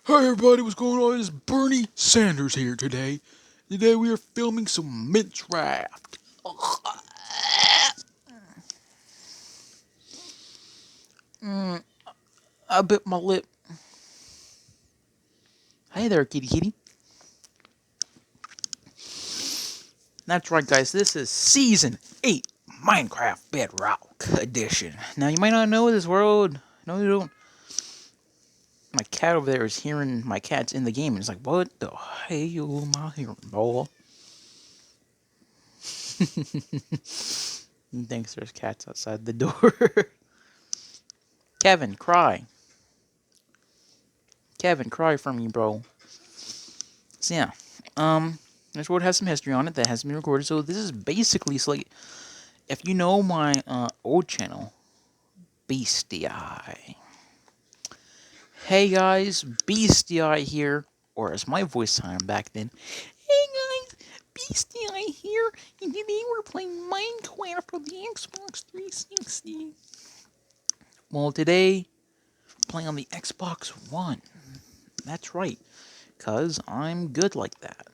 Hi everybody, what's going on? It's Bernie Sanders here today. Today we are filming some Minecraft. I bit my lip. Hey there, kitty kitty. That's right, guys. This is Season 8 Minecraft Bedrock Edition. Now, you might not know this world. No, you don't. My cat over there is hearing my cat's in the game, and it's like, what the hell am I hearing, boy? He thinks there's cats outside the door. Kevin, cry. Kevin, cry for me, bro. So yeah, this world has some history on it that hasn't been recorded. So this is basically like, if you know my old channel, Beastie Eye. Hey guys, Beastie Eye here, or as my voice sounded back then. Hey guys, Beastie Eye here, and today we're playing Minecraft on the Xbox 360. Well, today playing on the Xbox One. That's right, cause I'm good like that.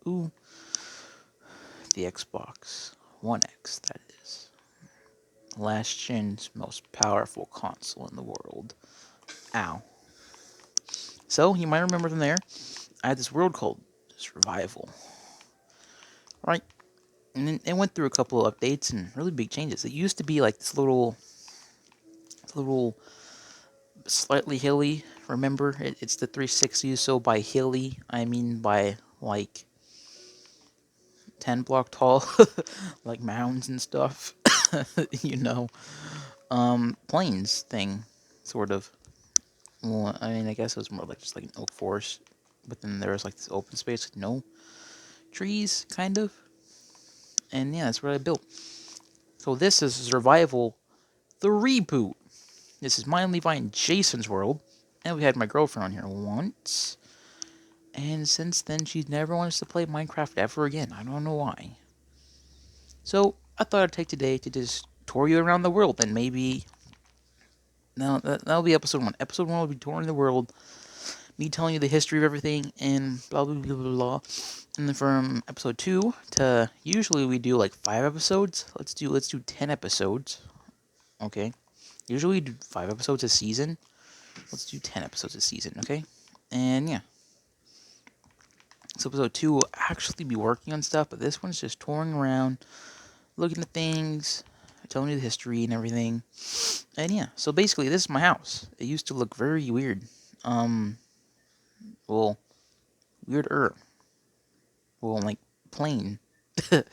Ooh. The Xbox One X, that is. Last gen's most powerful console in the world. Ow. So, you might remember from there, I had this world called Survival. Right? And it went through a couple of updates and really big changes. It used to be like this little slightly hilly. Remember? It's the 360, so by hilly, I mean by like 10 block tall, like mounds and stuff. you know. Plains thing, sort of. Well, I mean, I guess it was more like just like an oak forest, but then there was like this open space with no trees, kind of. And yeah, that's what I built. So this is Survival, the reboot. This is mine, Levi, and Jason's world. And we had my girlfriend on here once. And since then, she's never wanted us to play Minecraft ever again. I don't know why. So I thought I'd take today to just tour you around the world, and maybe no, that'll be episode 1. Episode 1 will be touring the world, me telling you the history of everything, and blah blah blah blah blah. And then from episode 2 to usually we do like 5 episodes. Let's do 10 episodes. Okay. Usually we do 5 episodes a season. Let's do 10 episodes a season, okay? And yeah. So episode 2 will actually be working on stuff, but this one's just touring around, looking at things, telling you the history and everything. And yeah, so basically this is my house. It used to look very weird. Well, weirder. Well, like plain. It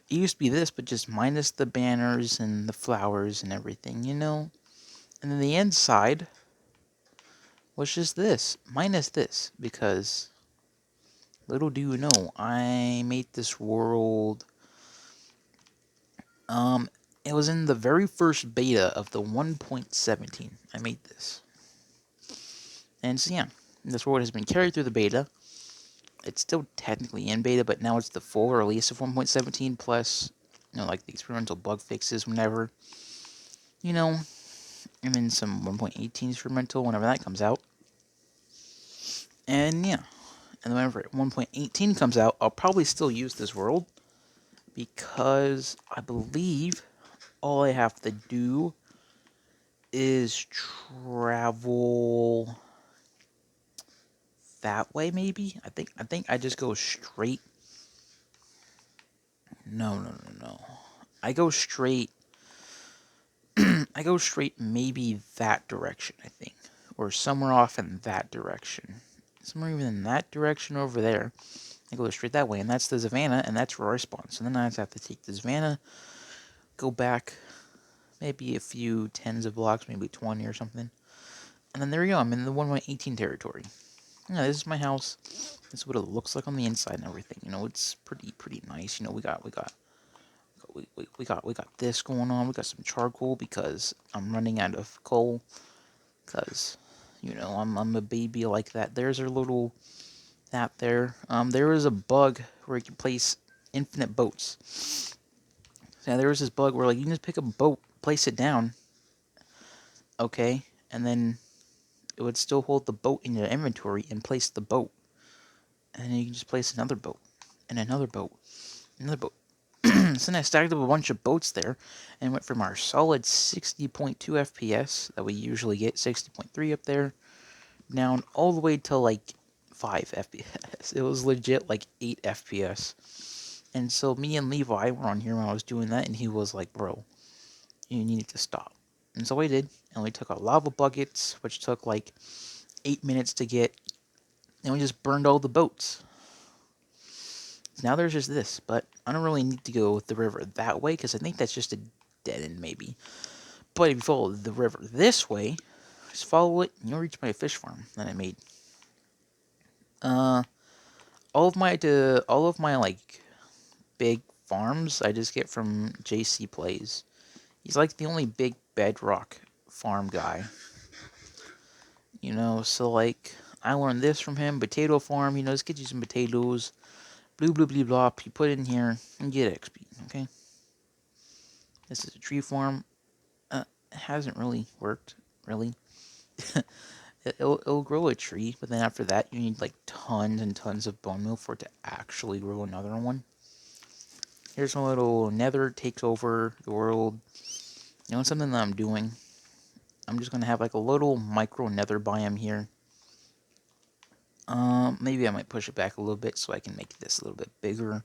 used to be this, but just minus the banners and the flowers and everything, you know? And then the inside was just this, minus this, because little do you know, I made this world. It was in the very first beta of the 1.17. I made this. And so yeah, this world has been carried through the beta. It's still technically in beta, but now it's the full release of 1.17 plus, like the experimental bug fixes whenever, you know, and then some 1.18 experimental whenever that comes out. And yeah, and whenever 1.18 comes out, I'll probably still use this world because I believe all I have to do is travel that way, maybe. I think I just go straight. No. I go straight. I go straight maybe that direction, I think. Or somewhere off in that direction. Somewhere even in that direction over there. I go straight that way, and that's the savannah, and that's where I spawn. So then I just have to take the savannah, go back maybe a few tens of blocks, maybe 20 or something. And then there we go, I'm in the 1.18 territory. Yeah, this is my house. This is what it looks like on the inside and everything. It's pretty nice. We got this going on. We got some charcoal because I'm running out of coal. Cause, I'm a baby like that. There's our little that there. There is a bug where you can place infinite boats. So yeah, there was this bug where like you can just pick a boat, place it down, okay, and then it would still hold the boat in your inventory and place the boat. And then you can just place another boat, and another boat, another boat. So then I stacked up a bunch of boats there, and went from our solid 60.2 FPS that we usually get, 60.3 up there, down all the way to like 5 FPS. It was legit like 8 FPS. And so me and Levi were on here when I was doing that, and he was like, bro, you need to stop. And so I did, and we took our lava buckets, which took like 8 minutes to get, and we just burned all the boats. Now there's just this, but I don't really need to go the river that way, because I think that's just a dead end maybe. But if you follow the river this way, just follow it, and you'll reach my fish farm that I made. All of my like big farms I just get from JC Plays. He's like the only big bedrock farm guy. So like I learned this from him, potato farm, just get you some potatoes, blue blue blue blah, you put it in here and get XP, okay? This is a tree farm. It hasn't really worked, really. It'll grow a tree, but then after that you need like tons and tons of bone meal for it to actually grow another one. Here's my little nether takes over the world. It's something that I'm doing. I'm just gonna have like a little micro nether biome here. Maybe I might push it back a little bit so I can make this a little bit bigger.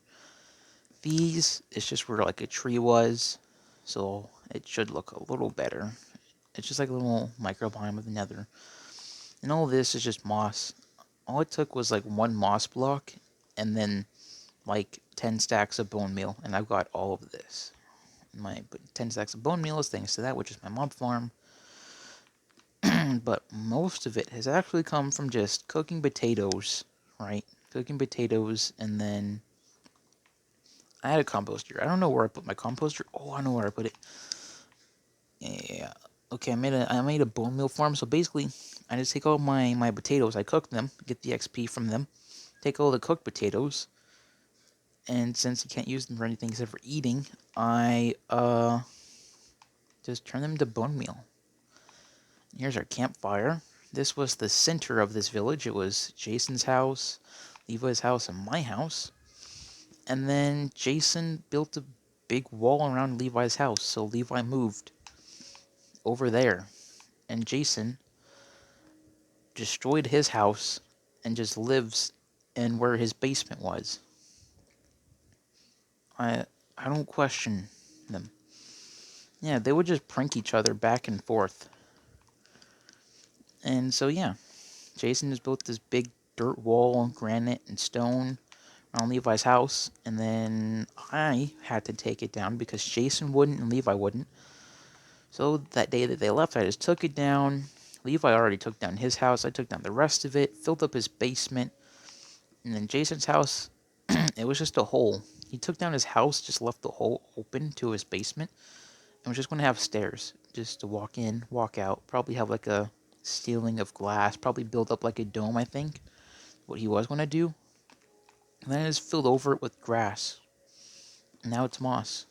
These, it's just where like a tree was, so it should look a little better. It's just like a little microbiome of the nether. And all this is just moss. All it took was like one moss block, and then like 10 stacks of bone meal, and I've got all of this. My 10 stacks of bone meal is thanks to that, which is my mob farm. But most of it has actually come from just cooking potatoes, right? Cooking potatoes, and then I had a composter. I don't know where I put my composter. Oh, I know where I put it. Yeah. Okay, I made a bone meal farm. So basically, I just take all my potatoes, I cook them, get the XP from them, take all the cooked potatoes, and since you can't use them for anything except for eating, I just turn them to bone meal. Here's our campfire. This was the center of this village. It was Jason's house, Levi's house, and my house. And then Jason built a big wall around Levi's house, so Levi moved over there. And Jason destroyed his house and just lives in where his basement was. I don't question them. Yeah, they would just prank each other back and forth. And so yeah, Jason has built this big dirt wall, granite and stone around Levi's house, and then I had to take it down because Jason wouldn't and Levi wouldn't. So that day that they left, I just took it down. Levi already took down his house. I took down the rest of it, filled up his basement, and then Jason's house, it was just a hole. He took down his house, just left the hole open to his basement, and was just going to have stairs just to walk in, walk out. Probably have like a ceiling of glass, probably build up like a dome, I think, what he was going to do. And then I just filled over it with grass. And now it's moss.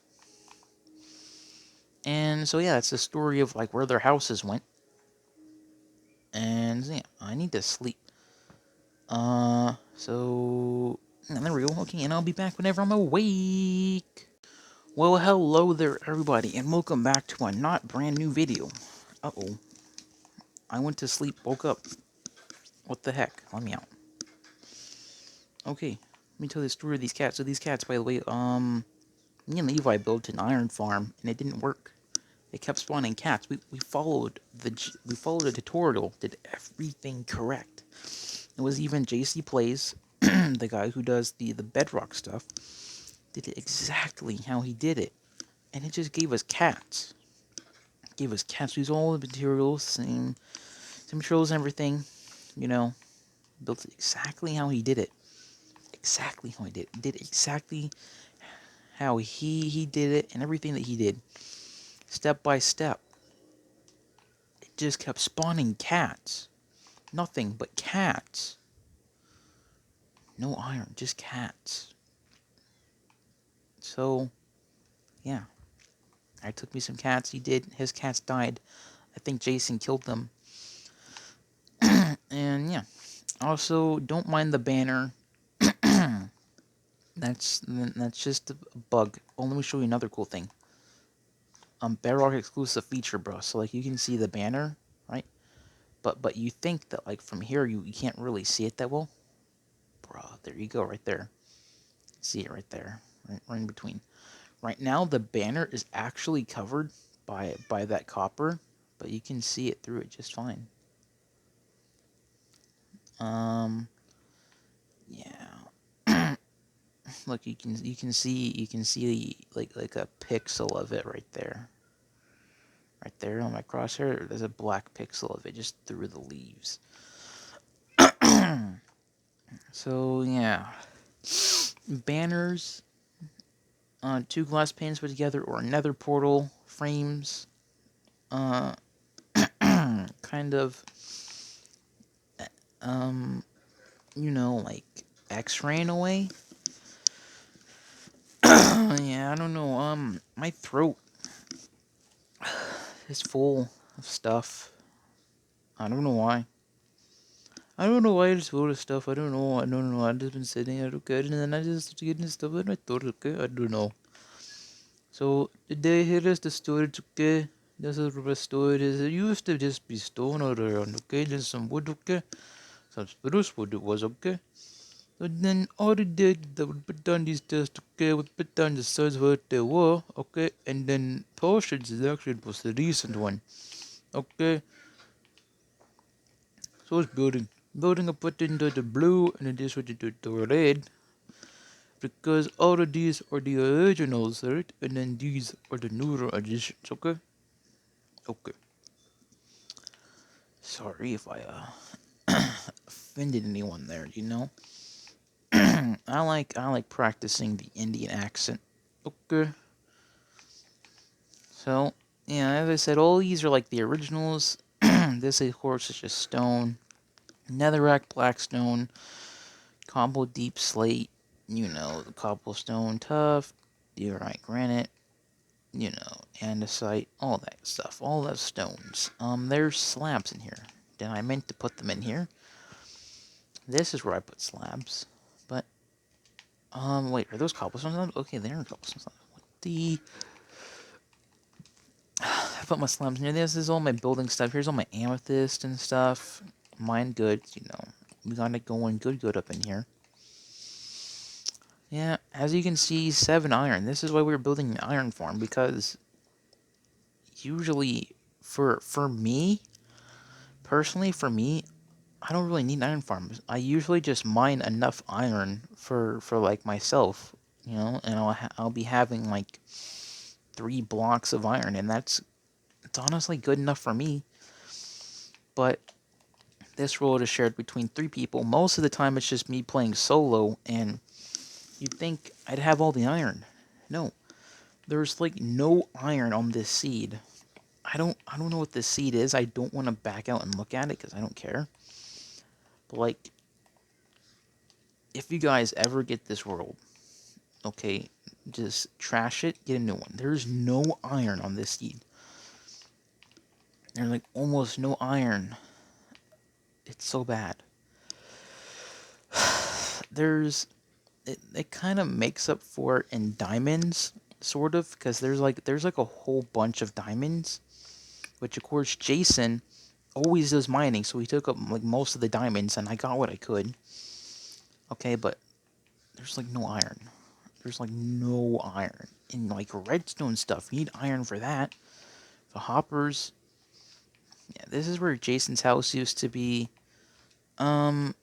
And so yeah, that's the story of like where their houses went. And yeah, I need to sleep. So and there we go. Okay, and I'll be back whenever I'm awake. Well, hello there, everybody, and welcome back to a not brand new video. Uh-oh. I went to sleep, woke up. What the heck? Let me out. Okay, let me tell you the story of these cats. So these cats, by the way, me and Levi built an iron farm, and it didn't work. It kept spawning cats. We followed the tutorial, did everything correct. It was even JC Plays, the guy who does the bedrock stuff, did it exactly how he did it. And it just gave us cats. Gave us cats. We used all the materials, same materials and everything. Built it exactly how he did it. Exactly how he did it. Did exactly how he did it and everything that he did. Step by step. It just kept spawning cats. Nothing but cats. No iron, just cats. So, yeah. I took me some cats. He did. His cats died. I think Jason killed them. Also, don't mind the banner. That's just a bug. Oh, let me show you another cool thing. Bedrock exclusive feature, bro. So like you can see the banner, right? But you think that like from here you can't really see it that well, bro. There you go, right there. See it right there, right in between. Right now the banner is actually covered by that copper, but you can see it through it just fine. Yeah. Look, you can see like a pixel of it right there. Right there on my crosshair, there's a black pixel of it just through the leaves. So yeah, banners, two glass panes put together, or nether portal frames, uh, kind of, um, like X-ray in a way. Yeah, I don't know. My throat is full of stuff. I don't know why. I don't know why it's full of stuff. I don't know. I don't know. I've just been sitting at okay, and then I just getting stuff, and I thought, okay, I don't know. So today here is the storage, okay? This is where storage is. It used to just be stone all around, okay? Then some wood, okay? Some spruce wood it was, okay? So then all they did, they would put down these tests, okay? Would put down the size where they were, okay? And then portions is actually was the recent one, okay? So it's building. Building I put into the blue and then this would into the red. Because all of these are the originals, right? And then these are the newer additions, okay? Okay. Sorry if I offended anyone there, you know? I like practicing the Indian accent. Okay. So, yeah, as I said, all these are like the originals. This of course is just stone. Netherrack blackstone, combo deep slate, the cobblestone tough, diorite granite, andesite, all that stuff, all those stones. There's slabs in here. Then I meant to put them in here. This is where I put slabs. But, wait, are those cobblestone slabs? Okay, they're cobblestone slabs. What the... I put my slabs near this. This is all my building stuff. Here's all my amethyst and stuff. Mine goods, We got it going good up in here. Yeah, as you can see, 7 iron. This is why we were building an iron farm, because usually, for me, personally, I don't really need iron farms. I usually just mine enough iron for like myself, and I'll be having like 3 blocks of iron, and it's honestly good enough for me. But this world is shared between 3 people. Most of the time, it's just me playing solo, and you'd think I'd have all the iron. No, there's like no iron on this seed. I don't know what this seed is. I don't want to back out and look at it because I don't care. But like, if you guys ever get this world, okay, just trash it, get a new one. There's no iron on this seed. There's like almost no iron. It's so bad. It kind of makes up for it in diamonds, sort of, because there's like a whole bunch of diamonds, which of course Jason always does mining, so he took up like most of the diamonds, and I got what I could. Okay, but there's like no iron. There's like no iron in like redstone stuff. You need iron for that. The hoppers. Yeah, this is where Jason's house used to be. Um,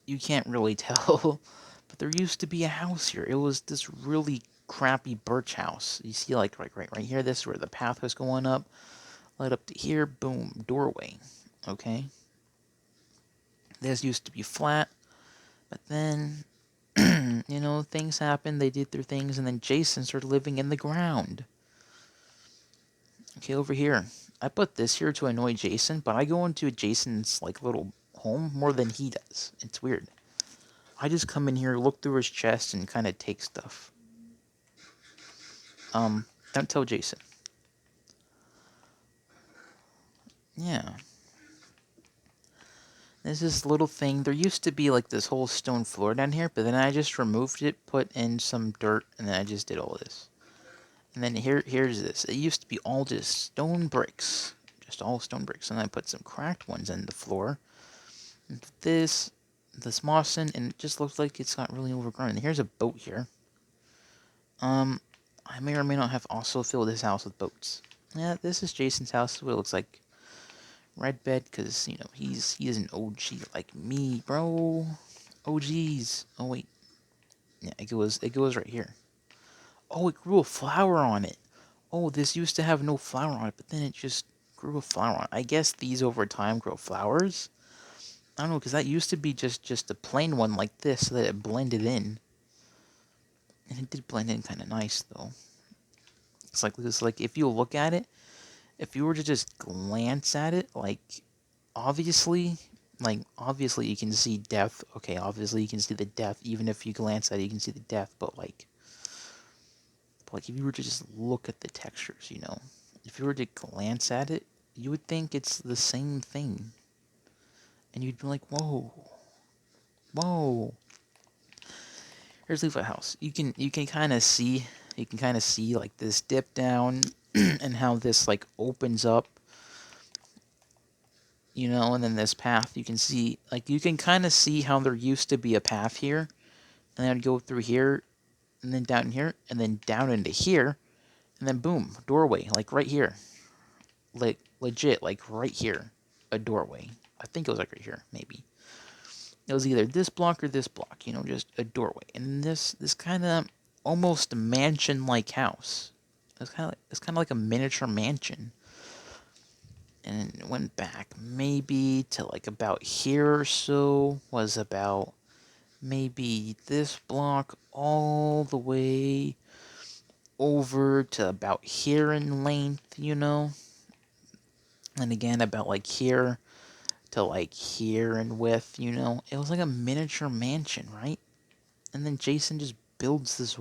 you can't really tell, but there used to be a house here. It was this really crappy birch house. You see, like right here. This is where the path was going up. Led up to here. Boom, doorway. Okay. This used to be flat, but then, things happened. They did their things, and then Jason started living in the ground. Okay, over here. I put this here to annoy Jason, but I go into Jason's like little home more than he does. It's weird. I just come in here, look through his chest, and kind of take stuff. Don't tell Jason. Yeah. There's this little thing. There used to be like this whole stone floor down here, but then I just removed it, put in some dirt, and then I just did all this. And then here's this. It used to be all just stone bricks. Just all stone bricks. And I put some cracked ones in the floor. And this moss in, and it just looks like it's got really overgrown. And here's a boat here. I may or may not have also filled this house with boats. Yeah, this is Jason's house. What it looks like. Red bed, because, you know, he is an OG like me, bro. OGs. Oh, wait. Yeah, it goes right here. Oh, it grew a flower on it. Oh, this used to have no flower on it, but then it just grew a flower on it. I guess these over time grow flowers. I don't know, because that used to be just a plain one like this, so that it blended in. And it did blend in kind of nice, though. It's like if you look at it, if you were to just glance at it, obviously, obviously you can see depth. Okay, obviously you can see the depth. Even if you glance at it, you can see the depth. But if you were to just look at the textures, you know, if you were to glance at it, you would think it's the same thing, and you'd be like, whoa, whoa. Here's Levi House. You can kind of see like this dip down, and how this like opens up, you know, and then this path. You can see you can kind of see how there used to be a path here, and then I'd go through here, and then down here, and then down into here, and then boom, doorway, like right here. Like legit, like right here, a doorway. I think it was like right here, maybe. It was either this block or this block, you know, just a doorway. And this kind of almost mansion-like house. It's kind of like a miniature mansion. And it went back maybe to like about here or so. Was about maybe this block all the way over to about here in length, you know. And again, about like here to like here in width, you know. It was like a miniature mansion, right? And then Jason just builds this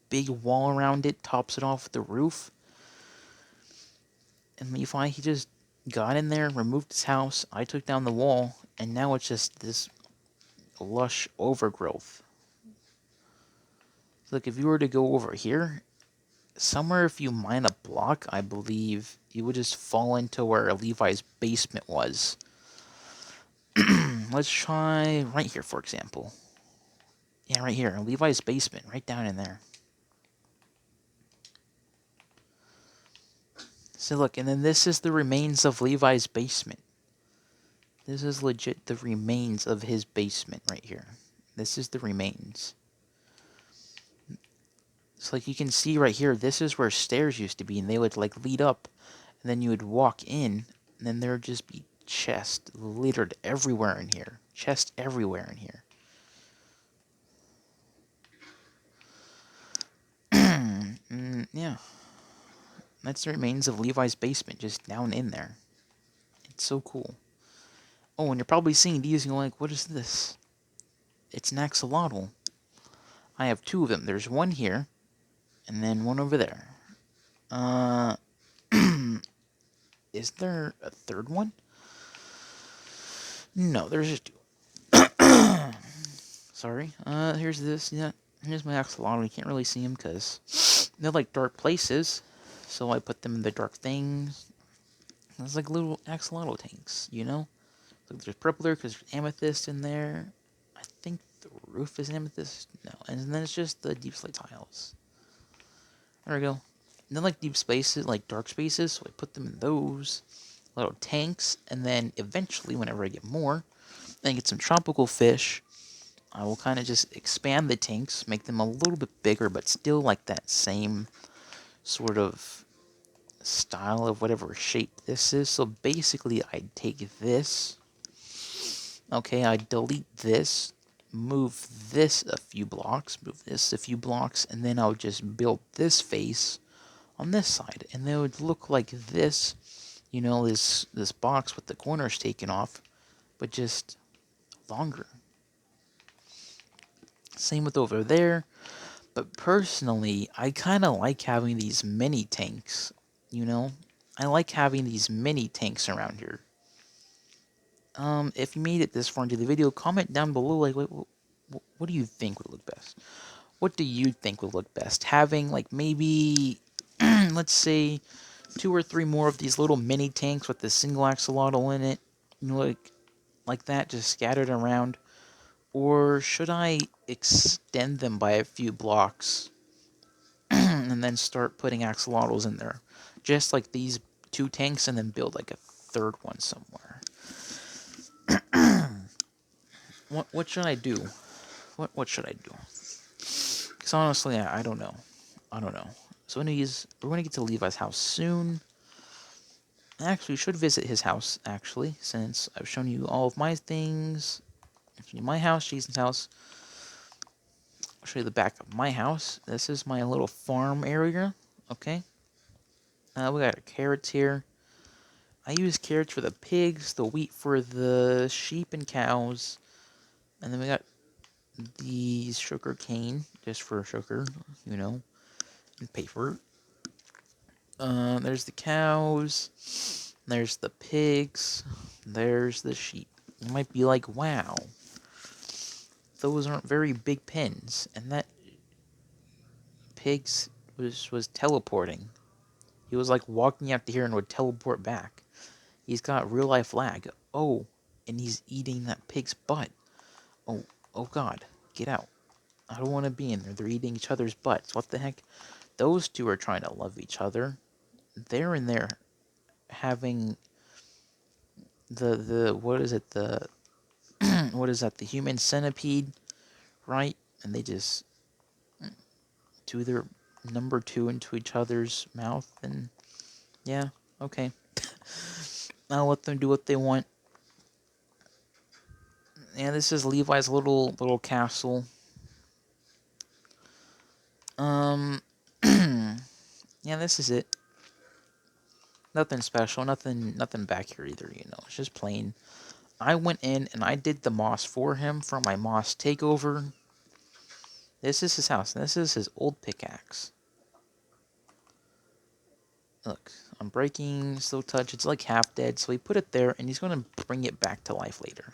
big wall around it, tops it off with the roof. And Levi, he just got in there, removed his house. I took down the wall, and now it's just this lush overgrowth. Look, if you were to go over here, somewhere if you mine a block, I believe you would just fall into where Levi's basement was. Let's try right here, for example. Yeah, right here. Levi's basement, right down in there. So look, and then this is the remains of Levi's basement. This is legit the remains of his basement right here. This is the remains. So you can see right here, this is where stairs used to be, and they would lead up, and then you would walk in, and then there would just be chests littered everywhere in here. Chests everywhere in here. Yeah. That's the remains of Levi's basement, just down in there. It's so cool. Oh, and you're probably seeing these and you're like, what is this? It's an axolotl. I have two of them. There's one here, and then one over there. Is there a third one? No, there's just two. Sorry. Here's this. Yeah, here's my axolotl. You can't really see them because they're like dark places, so I put them in the dark things. There's like little axolotl tanks, you know? Like there's purple there because there's amethyst in there. I think the roof is amethyst. No, and then it's just the deep slate tiles. There we go. And then like deep spaces, like dark spaces, so I put them in those little tanks, and then eventually, whenever I get more, then I get some tropical fish. I will kind of just expand the tanks, make them a little bit bigger, but still like that same sort of style of whatever shape this is. So basically, I take this. Okay, I delete this, move this a few blocks, move this a few blocks, and then I would just build this face on this side, and then it would look like this, you know, this box with the corners taken off, but just longer. Same with over there, but personally, I kind of like having these mini tanks, you know? I like having these mini tanks around here. If you made it this far into the video, comment down below, like, what do you think would look best? What do you think would look best? Having, like, maybe, let's say, 2 or 3 more of these little mini tanks with the single axolotl in it, you know, like that, just scattered around? Or should I extend them by a few blocks and then start putting axolotls in there? Just like these 2 tanks, and then build like a 3rd one somewhere. What should I do? What should I do? Because honestly, I don't know. I don't know. So anyways, we're going to get to Levi's house soon. Actually, we should visit his house, actually, since I've shown you all of my things. I'll show you my house, Jason's house. I'll show you the back of my house. This is my little farm area, okay? We got our carrots here. I use carrots for the pigs, the wheat for the sheep and cows. And then we got these sugar cane, just for sugar, you know, and paper. There's the cows. There's the pigs. There's the sheep. You might be like, wow, those aren't very big pens. And that pigs was teleporting. He was like walking out to here and would teleport back. He's got real life lag. Oh, and he's eating that pig's butt. Oh, oh God, get out. I don't want to be in there. They're eating each other's butts. What the heck? Those two are trying to love each other. They're in there having the what is it, the what is that, the human centipede, right? And they just do their number 2 into each other's mouth, and yeah, okay. I'll let them do what they want. Yeah, this is Levi's little castle. Yeah, this is it. Nothing special, nothing back here either, you know. It's just plain. I went in and I did the moss for him from my moss takeover. This is his house. This is his old pickaxe. Look, I'm breaking, slow touch. It's like half dead, so he put it there, and he's going to bring it back to life later.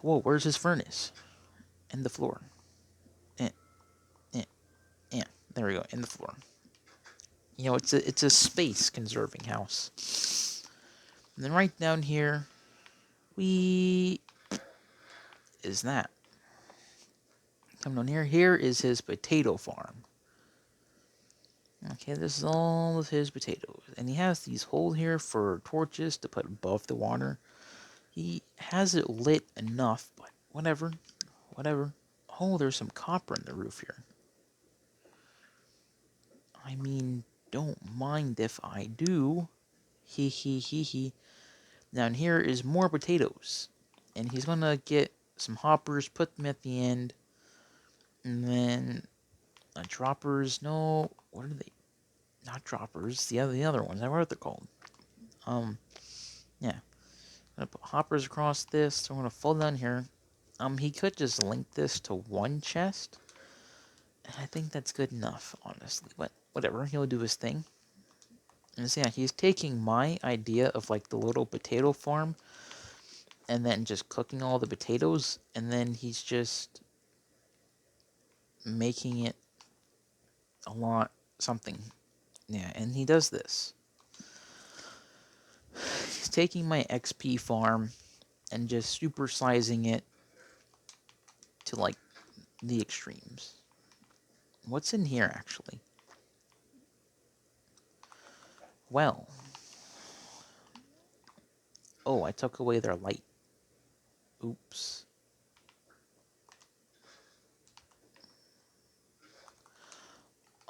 Whoa, where's his furnace? In the floor. Eh, eh, eh. There we go, in the floor. You know, it's a space conserving house. And then right down here, is that. Come down here. Here is his potato farm. Okay, this is all of his potatoes. And he has these holes here for torches to put above the water. He has it lit enough, but whatever. Whatever. Oh, there's some copper in the roof here. I mean, don't mind if I do. Hee hee hee hee. Down here is more potatoes. And he's gonna get some hoppers, put them at the end. And then droppers. No, what are they? Not droppers. The other ones. I don't know what they're called. Yeah. I'm gonna put hoppers across this. So I'm gonna fall down here. He could just link this to one chest. And I think that's good enough, honestly. But whatever, he'll do his thing. And so yeah, he's taking my idea of like the little potato farm and then just cooking all the potatoes, and then he's just making it a lot something. Yeah, and he does this. He's taking my XP farm and just supersizing it to like the extremes. What's in here actually? Well, oh, I took away their light. Oops.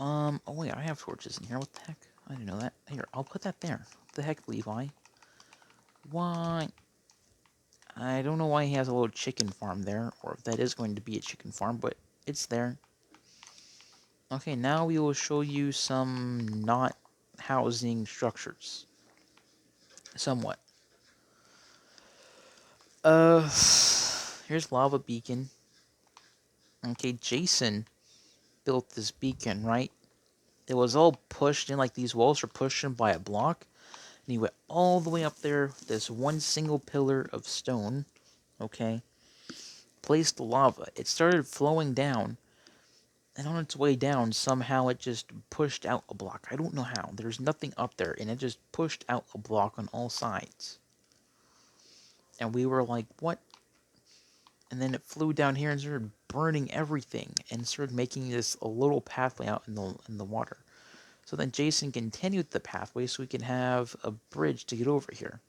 Oh wait, I have torches in here. What the heck? I didn't know that. Here, I'll put that there. What the heck, Levi? Why? I don't know why he has a little chicken farm there, or if that is going to be a chicken farm, but it's there. Okay, now we will show you some not housing structures. Somewhat. Here's lava beacon. Okay, Jason built this beacon, right? It was all pushed in, like these walls were pushed in by a block. And he went all the way up there, this one single pillar of stone, okay? Placed the lava. It started flowing down, and on its way down, somehow it just pushed out a block. I don't know how. There's nothing up there, and it just pushed out a block on all sides. And we were like, what? And then it flew down here and started burning everything, and started making this a little pathway out in the water. So then Jason continued the pathway so we can have a bridge to get over here.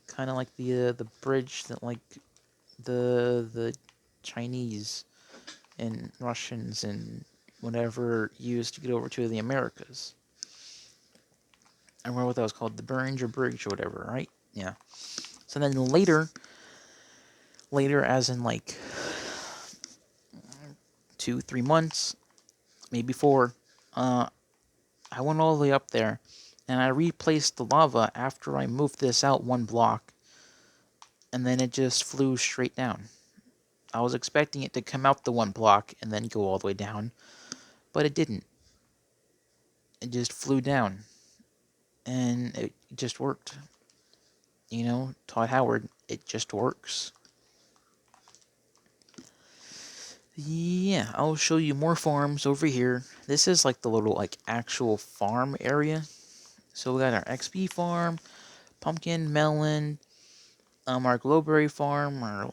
Kind of like the bridge that like the Chinese and Russians and whatever used to get over to the Americas. I remember what that was called, the Beringer Bridge or whatever, right? Yeah. So then later as in like 2-3 months, maybe 4, I went all the way up there, and I replaced the lava after I moved this out 1 block, and then it just flew straight down. I was expecting it to come out the 1 block and then go all the way down, but it didn't. It just flew down, and it just worked. You know, Todd Howard, it just works. Yeah, I'll show you more farms over here. This is like the little like actual farm area. So we got our XP farm, pumpkin, melon, our glowberry farm, or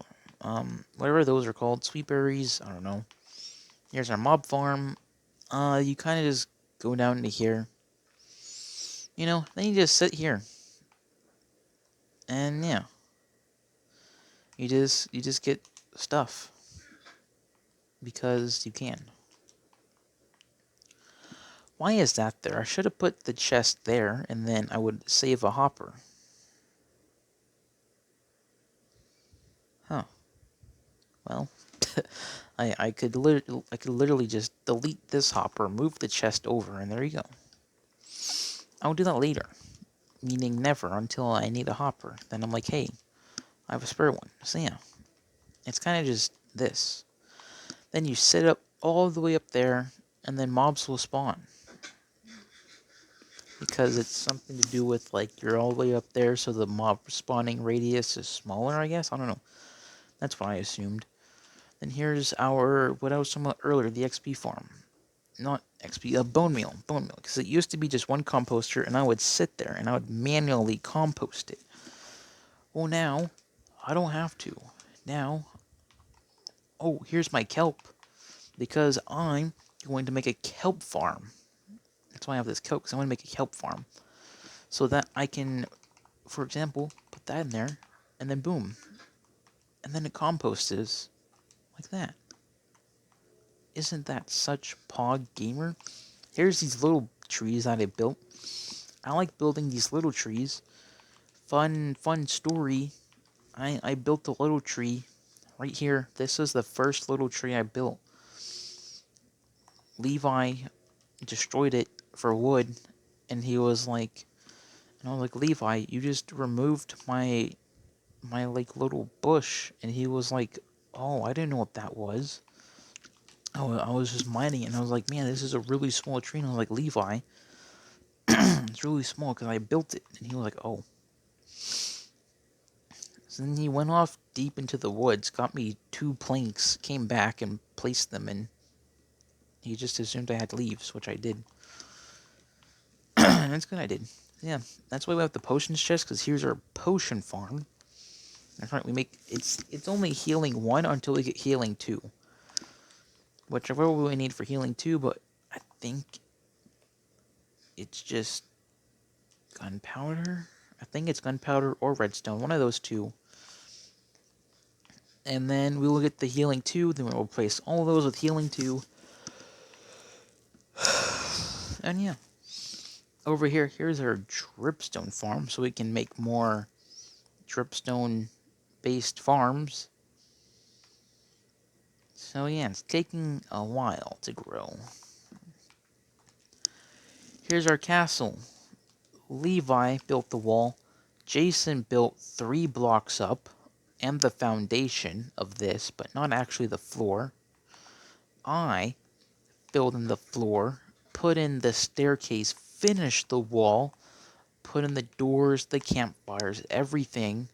whatever those are called, sweet berries, I don't know. Here's our mob farm. You kind of just go down to here. You know, then you just sit here. And yeah. You just get stuff. Because you can. Why is that there? I should have put the chest there, and then I would save a hopper. Huh. Well, I could literally just delete this hopper, move the chest over, and there you go. I'll do that later. Meaning never until I need a hopper. Then I'm like, hey, I have a spare one. So yeah. It's kind of just this. Then you set up all the way up there, and then mobs will spawn. Because it's something to do with, like, you're all the way up there, so the mob spawning radius is smaller, I guess? I don't know. That's what I assumed. Then here's our, what I was talking about earlier, the XP farm. Not XP, bone meal. Bone meal. Because it used to be just one composter, and I would sit there, and I would manually compost it. Well, now, I don't have to. Now, oh, here's my kelp. Because I'm going to make a kelp farm. That's why I have this kelp, because I want to make a kelp farm. So that I can, for example, put that in there, and then boom. And then it composes like that. Isn't that such Pog Gamer? Here's these little trees that I built. I like building these little trees. Fun story. I built a little tree right here. This is the first little tree I built. Levi destroyed it for wood, and he was like, and I was like, Levi, you just removed my like little bush. And he was like, oh, I didn't know what that was. Oh, I was just mining it, and I was like, man, this is a really small tree. And I was like, Levi, it's really small because I built it. And he was like, oh. So then he went off deep into the woods, got me 2 planks, came back and placed them, and he just assumed I had leaves, which I did. And it's good I did. Yeah, that's why we have the potions chest, because here's our potion farm. That's right, we make, it's only healing 1 until we get healing 2. Whichever we need for healing 2, but I think it's just gunpowder? I think it's gunpowder or redstone, one of those 2. And then we will get the healing 2, then we'll replace all those with healing 2. And yeah. Over here, here's our dripstone farm, so we can make more dripstone-based farms. So yeah, it's taking a while to grow. Here's our castle. Levi built the wall. Jason built 3 blocks up and the foundation of this, but not actually the floor. I filled in the floor, put in the staircase, finished the wall, put in the doors, the campfires, everything.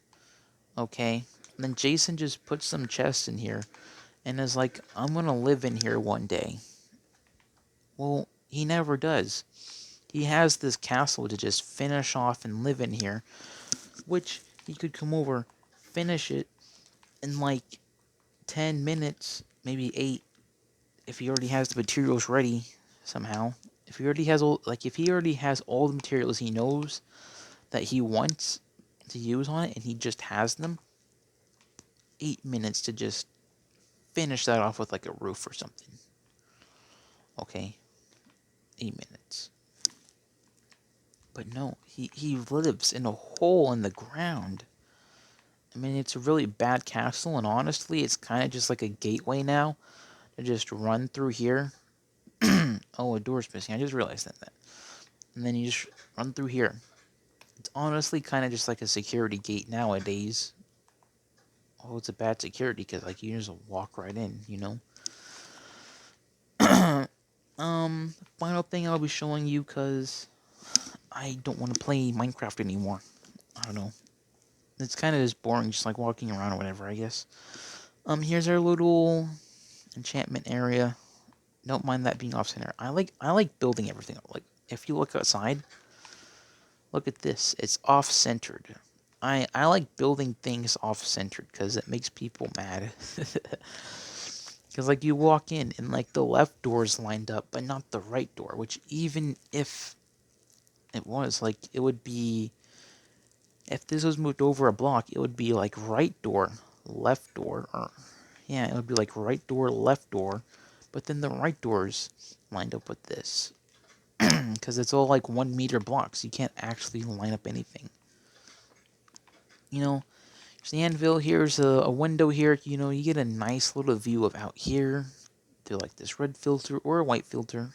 Okay? And then Jason just puts some chests in here and is like, I'm gonna live in here one day. Well, he never does. He has this castle to just finish off and live in here, which he could come over, finish it in like 10 minutes, maybe 8, if he already has the materials ready somehow. If he already has all the materials he knows that he wants to use on it and he just has them, 8 minutes to just finish that off with like a roof or something. Okay? 8 minutes. But no, he lives in a hole in the ground. I mean, it's a really bad castle, and honestly, it's kind of just like a gateway now to just run through here. Oh, a door's missing. I just realized that. And then you just run through here. It's honestly kind of just like a security gate nowadays. Oh, it's a bad security because like you just walk right in, you know. Final thing I'll be showing you because I don't want to play Minecraft anymore. I don't know. It's kind of just boring, just like walking around or whatever, I guess. Here's our little enchantment area. Don't mind that being off center. I like building everything. Like if you look outside, look at this. It's off centered. I like building things off centered because it makes people mad. Because like you walk in and like the left door is lined up, but not the right door. Which even if it was like it would be, if this was moved over a block, it would be like right door, left door, or yeah, it would be like right door, left door, but then the right door's lined up with this. Because it's all like 1 meter blocks. You can't actually line up anything. You know, there's the anvil, here's a window here. You know, you get a nice little view of out here through like this red filter or a white filter.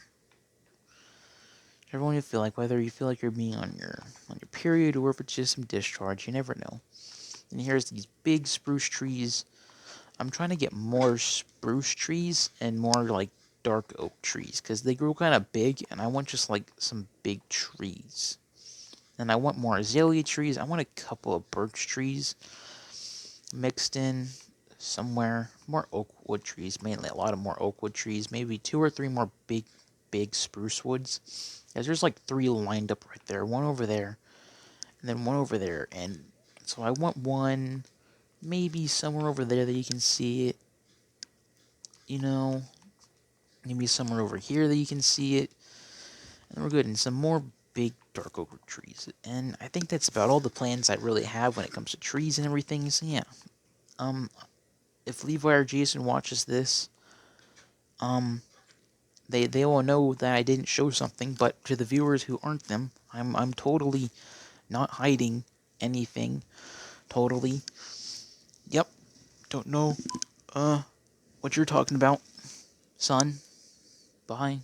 Everyone you feel like, whether you feel like you're being on your period or if it's just some discharge, you never know. And here's these big spruce trees. I'm trying to get more spruce trees and more like dark oak trees because they grow kind of big and I want just like some big trees. And I want more azalea trees. I want a couple of birch trees mixed in somewhere. More oak wood trees, mainly a lot of more oak wood trees. Maybe 2 or 3 more big spruce woods. Because there's like 3 lined up right there. One over there, and then one over there. And so I want one maybe somewhere over there that you can see it. You know, maybe somewhere over here that you can see it. And we're good. And some more big dark oak trees. And I think that's about all the plans I really have when it comes to trees and everything. So yeah. If Levi or Jason watches this, they will know that I didn't show something, but to the viewers who aren't them, I'm totally not hiding anything. Totally. Yep. Don't know what you're talking about, son. Bye.